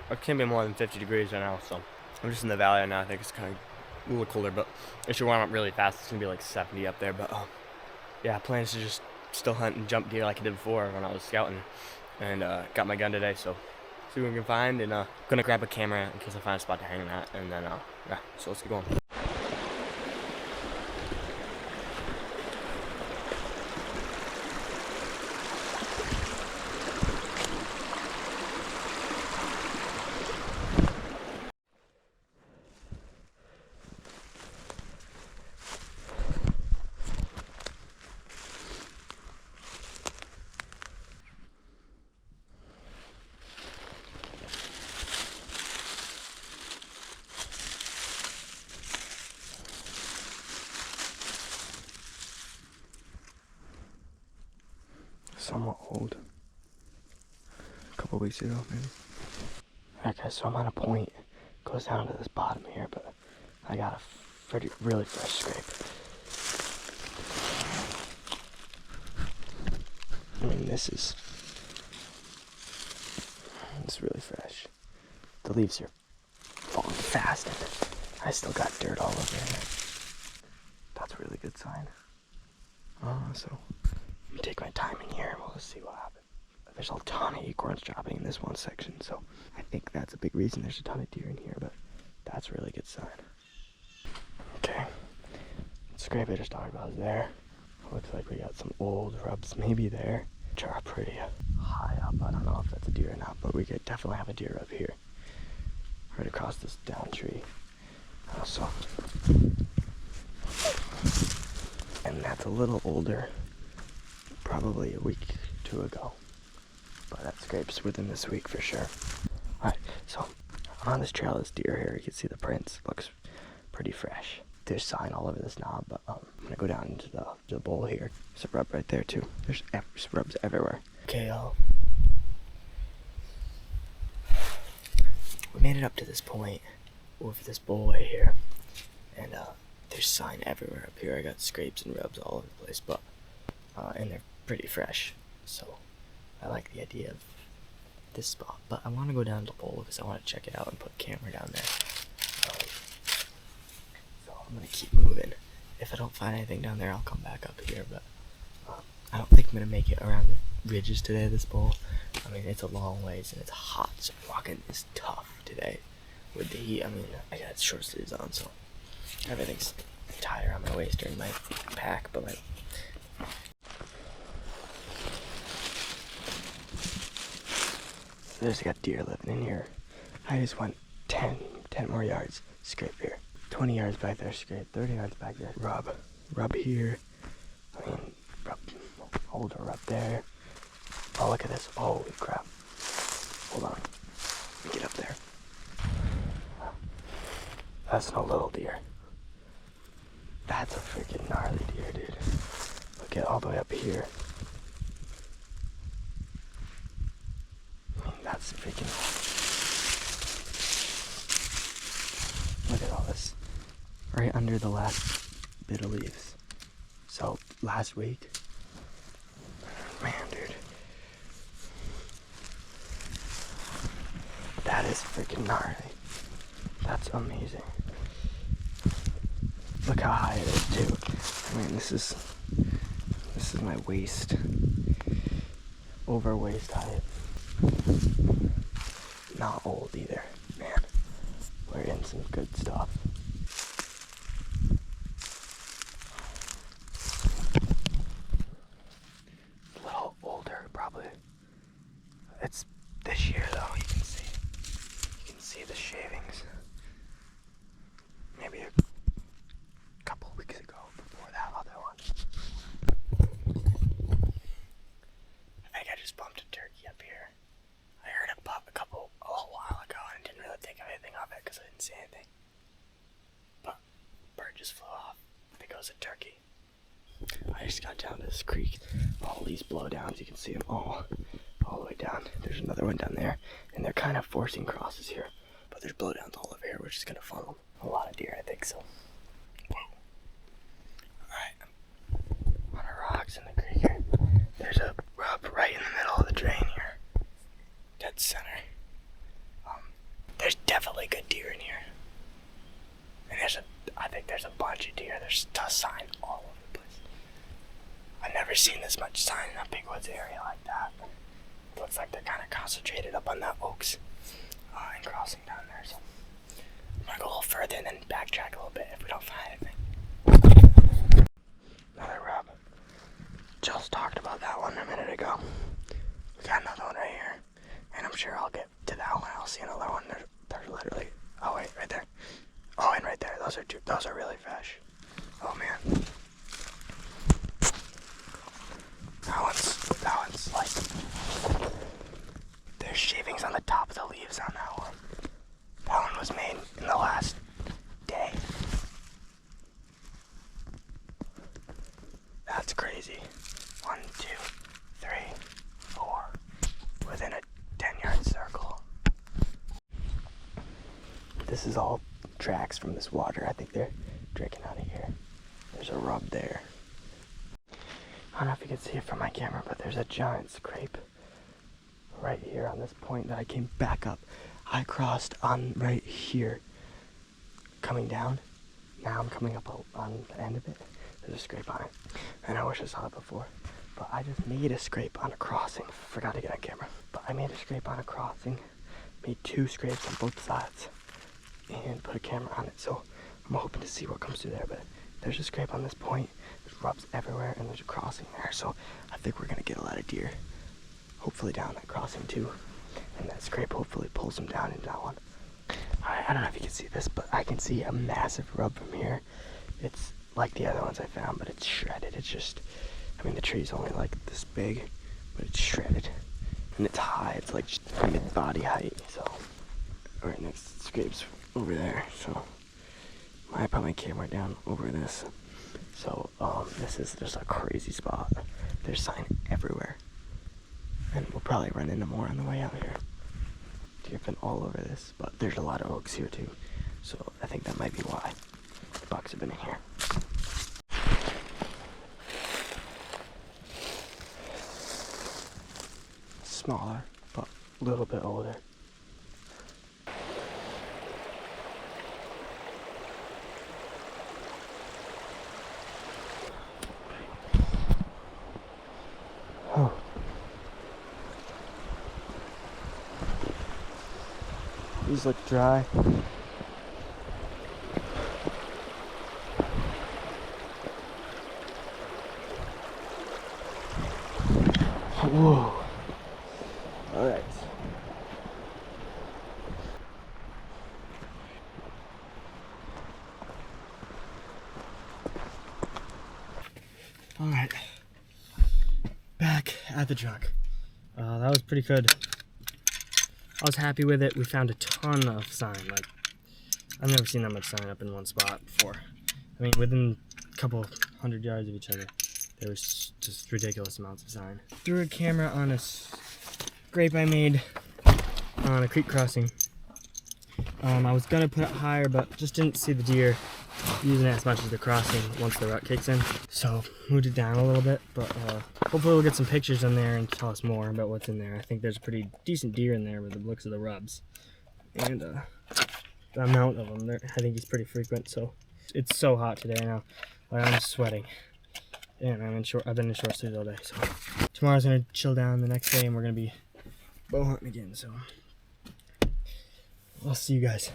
It can't be more than 50 degrees right now, so I'm just in the valley right now. I think it's kind of a little colder, but it should warm up really fast. It's gonna be like 70 up there, but yeah, plan is to just still hunt and jump deer like I did before when I was scouting, and got my gun today, so see what we can find, and gonna grab a camera in case I find a spot to hang that, and then yeah, so let's get going. Somewhat old. A couple weeks ago, maybe. Alright guys, so I'm on a point. Goes down to this bottom here, but I got a really fresh scrape. I mean, it's really fresh. The leaves are falling fast, and I still got dirt all over here. That's a really good sign. So I'm gonna take my time in here and we'll just see what happens. There's a ton of acorns dropping in this one section, so I think that's a big reason there's a ton of deer in here, but that's a really good sign. Okay, scrape I just talked about is there. Looks like we got some old rubs maybe there, which are pretty high up. I don't know if that's a deer or not, but we could definitely have a deer up here, right across this down tree. Also, and that's a little older, probably a week or two ago, but that scrape's within this week for sure. Alright, so I'm on this trail, this deer here, you can see the prints, looks pretty fresh. There's sign all over this knob, but I'm gonna go down into the bowl here. There's a rub right there too. There's rubs everywhere. Okay, we made it up to this point with this bowl right here, and there's sign everywhere up here. I got scrapes and rubs all over the place, but and they're pretty fresh, so I like the idea of this spot. But I want to go down to the bowl because I want to check it out and put a camera down there. So I'm gonna keep moving. If I don't find anything down there, I'll come back up here, but I don't think I'm gonna make it around the ridges today, this bowl. I mean, it's a long ways and it's hot, so walking is tough today with the heat. I mean, I got short sleeves on, so everything's tighter on my waist during my pack, but there's got deer living in here. I just went 10 more yards, scrape here. 20 yards back there, scrape. 30 yards back there, rub here. I mean, older rub there. Oh, look at this. Holy crap. Hold on. Let me get up there. That's no little deer. That's a freaking gnarly deer, dude. Look at all the way up here. That's freaking... Look at all this. Right under the last bit of leaves. So, last week... Man, dude. That is freaking gnarly. That's amazing. Look how high it is, too. I mean, this is my waist. Over waist height. Not old either. Man, we're in some good stuff. A little older, probably. It's this year, though. You can see the shavings. Maybe a couple weeks ago, before that other one. I think I just bumped a turkey up here. I heard it pop a little while ago and didn't really think of anything of it because I didn't see anything. But bird just flew off. I think it was a turkey. I just got down to this creek. All these blowdowns, you can see them all the way down. There's another one down there, and they're kind of forcing crosses here. But there's blowdowns all over here, which is gonna funnel a lot of deer, I think so. Alright, on the rocks in the creek here. There's a rub right in the middle of the drain here. Dead center. a big woods area like that. It looks like they're kind of concentrated up on the oaks and crossing down there. So I'm gonna go a little further and then backtrack a little bit if we don't find anything. Another rub. Just talked about that one a minute ago. We got another one right here, and I'm sure I'll get to that one. I'll see another one. They're literally. Oh wait, right there. Oh, and right there. Those are two. Those are really fresh. Oh man. That one's like, there's shavings on the top of the leaves on that one. That one was made in the last day. That's crazy. 1, 2, 3, 4. Within a 10-yard circle. This is all tracks from this water. I think they're drinking out of here. There's a rub there. I don't know if you can see it from my camera, but there's a giant scrape right here on this point that I came back up. I crossed on right here, coming down. Now I'm coming up on the end of it. There's a scrape on it. And I wish I saw it before, but I just made a scrape on a crossing. Forgot to get on camera, but I made a scrape on a crossing. Made 2 scrapes on both sides and put a camera on it. So I'm hoping to see what comes through there, but there's a scrape on this point. There's rubs everywhere, and there's a crossing there. So I think we're gonna get a lot of deer, hopefully down that crossing too. And that scrape hopefully pulls them down into that one. I don't know if you can see this, but I can see a massive rub from here. It's like the other ones I found, but it's shredded. It's just, I mean, the tree's only like this big, but it's shredded. And it's high, it's like mid-body height. So right next to the scrapes over there. So I put my camera down over this. So this is just a crazy spot. There's sign everywhere. And we'll probably run into more on the way out here. Deer have been all over this, but there's a lot of oaks here too. So I think that might be why the bucks have been in here. Smaller, but a little bit older. Oh. These look dry. Whoa. All right. All right. Back at the truck. That was pretty good. I was happy with it. We found a ton of sign. Like, I've never seen that much sign up in one spot before. I mean, within a couple 100 yards of each other, there was just ridiculous amounts of sign. Threw a camera on a scrape I made on a creek crossing. I was gonna put it higher, but just didn't see the deer using it as much as the crossing once the rut kicks in. So moved it down a little bit, but hopefully we'll get some pictures in there and tell us more about what's in there. I think there's a pretty decent deer in there with the looks of the rubs. And the amount of them, I think he's pretty frequent. So it's so hot today now. Like, I'm sweating. And I've been in short sleeves all day. So tomorrow's gonna chill down the next day and we're gonna be bow hunting again. So I'll see you guys.